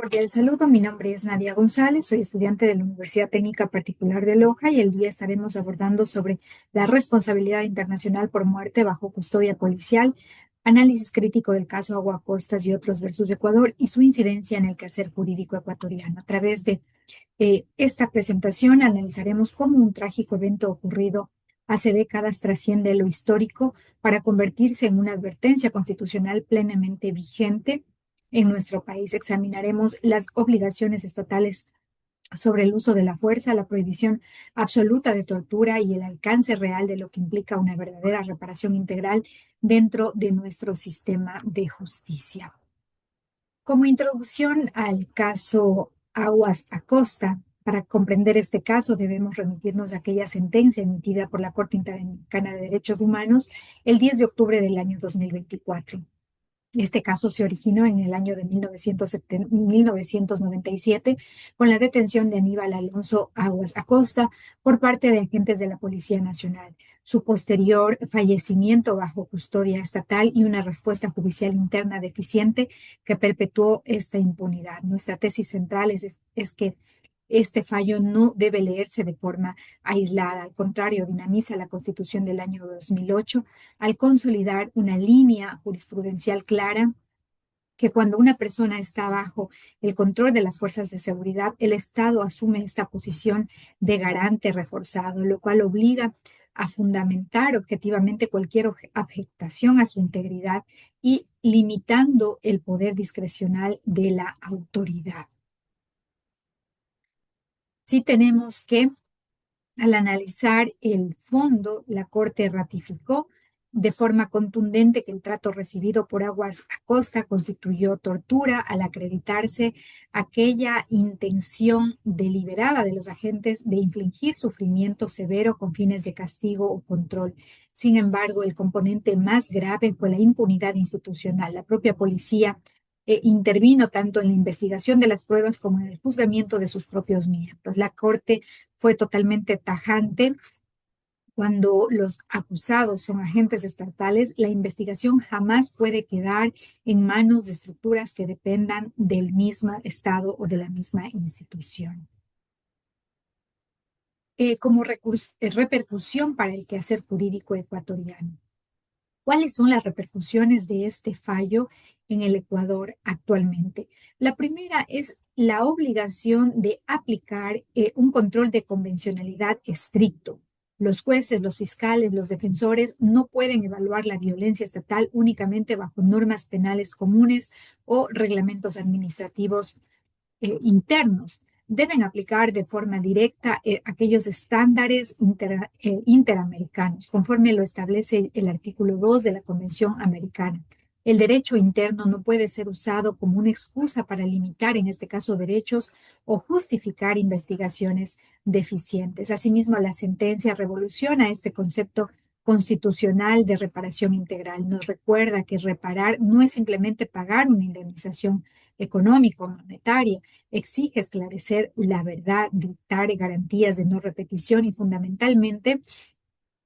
Cordial saludo, mi nombre es Nadia González, soy estudiante de la Universidad Técnica Particular de Loja y el día estaremos abordando sobre la responsabilidad internacional por muerte bajo custodia policial, análisis crítico del caso Aguacostas y otros versus Ecuador y su incidencia en el quehacer jurídico ecuatoriano. A través de esta presentación analizaremos cómo un trágico evento ocurrido hace décadas trasciende lo histórico para convertirse en una advertencia constitucional plenamente vigente en nuestro país. Examinaremos las obligaciones estatales sobre el uso de la fuerza, la prohibición absoluta de tortura y el alcance real de lo que implica una verdadera reparación integral dentro de nuestro sistema de justicia. Como introducción al caso Aguas Acosta, para comprender este caso debemos remitirnos a aquella sentencia emitida por la Corte Interamericana de Derechos Humanos el 10 de octubre del año 2024. Este caso se originó en el año de 1997 con la detención de Aníbal Alonso Aguas Acosta por parte de agentes de la Policía Nacional, su posterior fallecimiento bajo custodia estatal y una respuesta judicial interna deficiente que perpetuó esta impunidad. Nuestra tesis central es que este fallo no debe leerse de forma aislada, al contrario, dinamiza la Constitución del año 2008 al consolidar una línea jurisprudencial clara que cuando una persona está bajo el control de las fuerzas de seguridad, el Estado asume esta posición de garante reforzado, lo cual obliga a fundamentar objetivamente cualquier afectación a su integridad y limitando el poder discrecional de la autoridad. Sí tenemos que al analizar el fondo, la Corte ratificó de forma contundente que el trato recibido por Aguas Acosta constituyó tortura al acreditarse aquella intención deliberada de los agentes de infligir sufrimiento severo con fines de castigo o control. Sin embargo, el componente más grave fue la impunidad institucional. La propia policía intervino tanto en la investigación de las pruebas como en el juzgamiento de sus propios miembros. La Corte fue totalmente tajante. Cuando los acusados son agentes estatales, la investigación jamás puede quedar en manos de estructuras que dependan del mismo Estado o de la misma institución. Como repercusión para el quehacer jurídico ecuatoriano. ¿Cuáles son las repercusiones de este fallo en el Ecuador actualmente? La primera es la obligación de aplicar un control de convencionalidad estricto. Los jueces, los fiscales, los defensores no pueden evaluar la violencia estatal únicamente bajo normas penales comunes o reglamentos administrativos internos. Deben aplicar de forma directa aquellos estándares interamericanos, conforme lo establece el artículo 2 de la Convención Americana. El derecho interno no puede ser usado como una excusa para limitar, en este caso, derechos o justificar investigaciones deficientes. Asimismo, la sentencia revoluciona este concepto constitucional de reparación integral. Nos recuerda que reparar no es simplemente pagar una indemnización económica o monetaria, exige esclarecer la verdad, dictar garantías de no repetición y fundamentalmente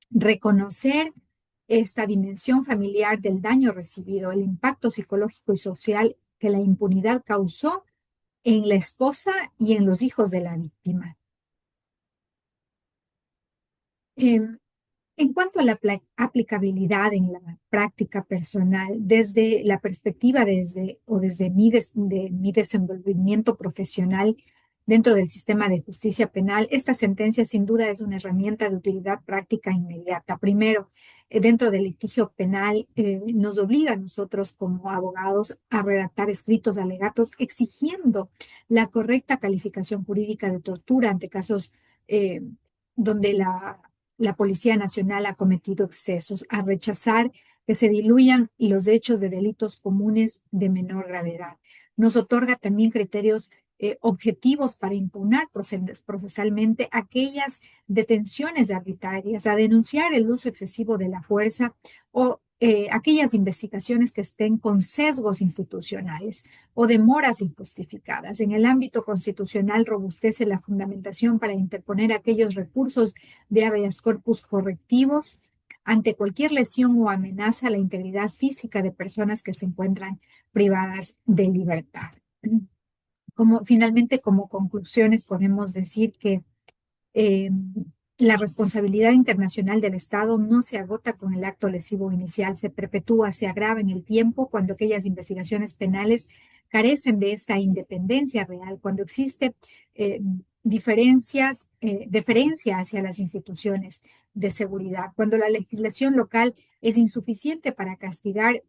reconocer esta dimensión familiar del daño recibido, el impacto psicológico y social que la impunidad causó en la esposa y en los hijos de la víctima. Em, En cuanto a la aplicabilidad en la práctica personal, desde la perspectiva desde de mi desenvolvimiento profesional dentro del sistema de justicia penal, esta sentencia sin duda es una herramienta de utilidad práctica inmediata. Primero, dentro del litigio penal, nos obliga a nosotros como abogados a redactar escritos alegatos exigiendo la correcta calificación jurídica de tortura ante casos donde la Policía Nacional ha cometido excesos, a rechazar que se diluyan los hechos de delitos comunes de menor gravedad. Nos otorga también criterios objetivos para impugnar procesalmente aquellas detenciones arbitrarias, a denunciar el uso excesivo de la fuerza o aquellas investigaciones que estén con sesgos institucionales o demoras injustificadas. En el ámbito constitucional robustece la fundamentación para interponer aquellos recursos de habeas corpus correctivos ante cualquier lesión o amenaza a la integridad física de personas que se encuentran privadas de libertad. Finalmente, como conclusiones, podemos decir que eh, la responsabilidad internacional del Estado no se agota con el acto lesivo inicial, se perpetúa, se agrava en el tiempo cuando aquellas investigaciones penales carecen de esta independencia real, cuando existe deferencia hacia las instituciones de seguridad, cuando la legislación local es insuficiente para castigar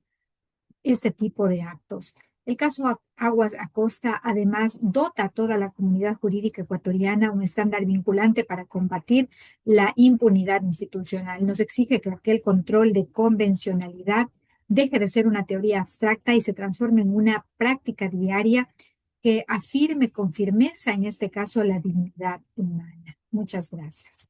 este tipo de actos. El caso Aguas Acosta además dota a toda la comunidad jurídica ecuatoriana un estándar vinculante para combatir la impunidad institucional. Nos exige que aquel control de convencionalidad deje de ser una teoría abstracta y se transforme en una práctica diaria que afirme con firmeza, en este caso, la dignidad humana. Muchas gracias.